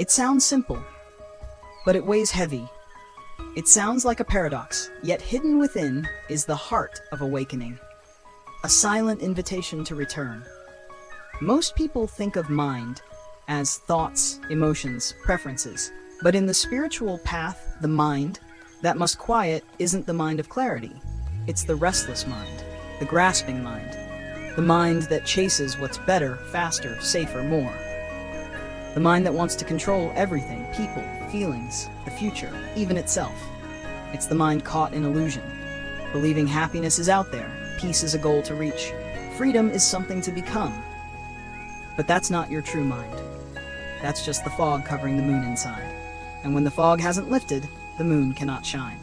It sounds simple, but it weighs heavy. It sounds like a paradox, yet hidden within is the heart of awakening, a silent invitation to return. Most people think of mind as thoughts, emotions, preferences, but in the spiritual path, the mind that must quiet isn't the mind of clarity. It's the restless mind, the grasping mind, the mind that chases what's better, faster, safer, more. The mind that wants to control everything, people, feelings, the future, even itself. It's the mind caught in illusion, believing happiness is out there, peace is a goal to reach, freedom is something to become. But that's not your true mind. That's just the fog covering the moon inside. And when the fog hasn't lifted, the moon cannot shine.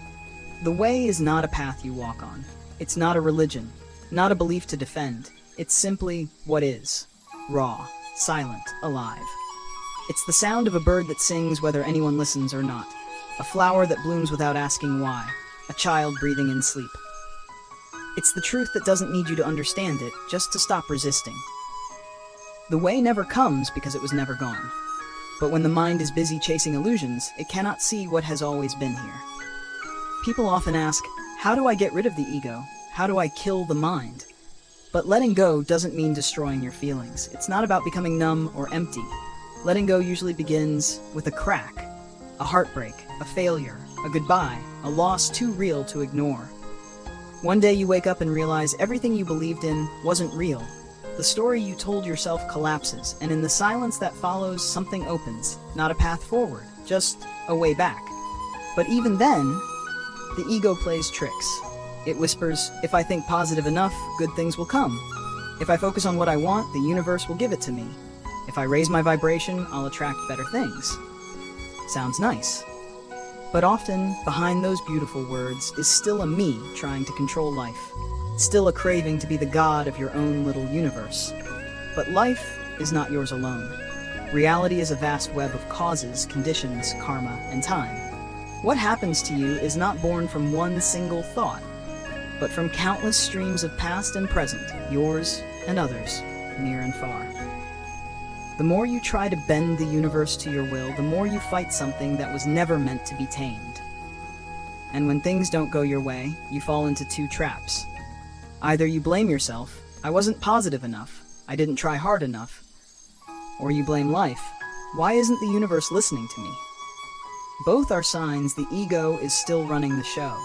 The way is not a path you walk on. It's not a religion, not a belief to defend. It's simply what is, raw, silent, alive. It's the sound of a bird that sings whether anyone listens or not, a flower that blooms without asking why, a child breathing in sleep. It's the truth that doesn't need you to understand it, just to stop resisting. The way never comes because it was never gone. But when the mind is busy chasing illusions, it cannot see what has always been here. People often ask, how do I get rid of the ego? How do I kill the mind? But letting go doesn't mean destroying your feelings. It's not about becoming numb or empty. Letting go usually begins with a crack, a heartbreak, a failure, a goodbye, a loss too real to ignore. One day you wake up and realize everything you believed in wasn't real. The story you told yourself collapses, and in the silence that follows, something opens. Not a path forward, just a way back. But even then, the ego plays tricks. It whispers, if I think positive enough, good things will come. If I focus on what I want, the universe will give it to me. If I raise my vibration, I'll attract better things. Sounds nice. But often, behind those beautiful words is still a me trying to control life. Still a craving to be the god of your own little universe. But life is not yours alone. Reality is a vast web of causes, conditions, karma, and time. What happens to you is not born from one single thought, but from countless streams of past and present, yours and others, near and far. The more you try to bend the universe to your will, the more you fight something that was never meant to be tamed. And when things don't go your way, you fall into two traps. Either you blame yourself, I wasn't positive enough, I didn't try hard enough. Or you blame life, why isn't the universe listening to me? Both are signs the ego is still running the show.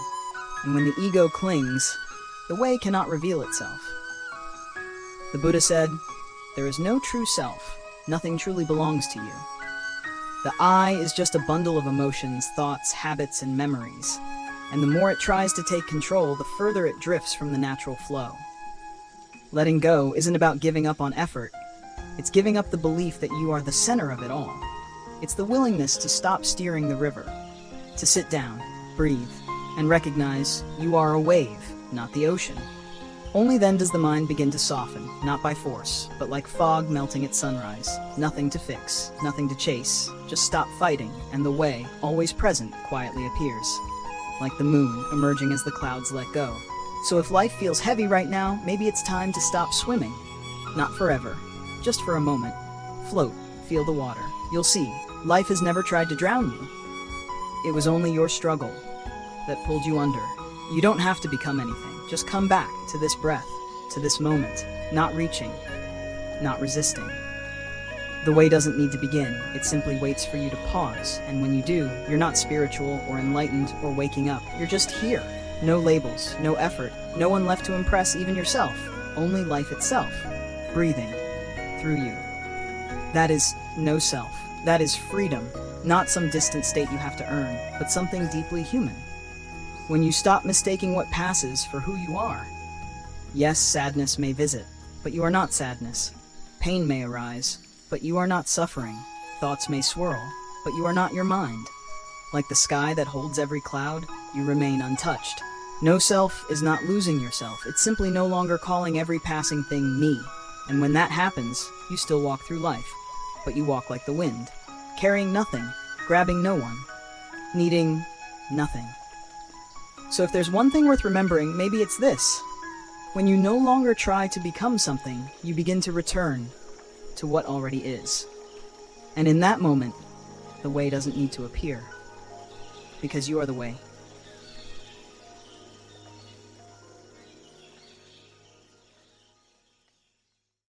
And when the ego clings, the way cannot reveal itself. The Buddha said, there is no true self. Nothing truly belongs to you. The I is just a bundle of emotions, thoughts, habits, and memories. And the more it tries to take control, the further it drifts from the natural flow. Letting go isn't about giving up on effort. It's giving up the belief that you are the center of it all. It's the willingness to stop steering the river, to sit down, breathe, and recognize you are a wave, not the ocean. Only then does the mind begin to soften, not by force, but like fog melting at sunrise. Nothing to fix, nothing to chase, just stop fighting, and the way, always present, quietly appears. Like the moon, emerging as the clouds let go. So if life feels heavy right now, maybe it's time to stop swimming. Not forever, just for a moment. Float, feel the water. You'll see, life has never tried to drown you. It was only your struggle that pulled you under. You don't have to become anything. Just come back to this breath, to this moment, not reaching, not resisting. The way doesn't need to begin, it simply waits for you to pause, and when you do, you're not spiritual or enlightened or waking up, you're just here. No labels, no effort, no one left to impress even yourself, only life itself, breathing through you. That is no self, that is freedom, not some distant state you have to earn, but something deeply human. When you stop mistaking what passes for who you are. Yes, sadness may visit, but you are not sadness. Pain may arise, but you are not suffering. Thoughts may swirl, but you are not your mind. Like the sky that holds every cloud, you remain untouched. No self is not losing yourself, it's simply no longer calling every passing thing me. And when that happens, you still walk through life, but you walk like the wind, carrying nothing, grabbing no one, needing nothing. So if there's one thing worth remembering, maybe it's this. When you no longer try to become something, you begin to return to what already is. And in that moment, The way doesn't need to appear, because you are the way.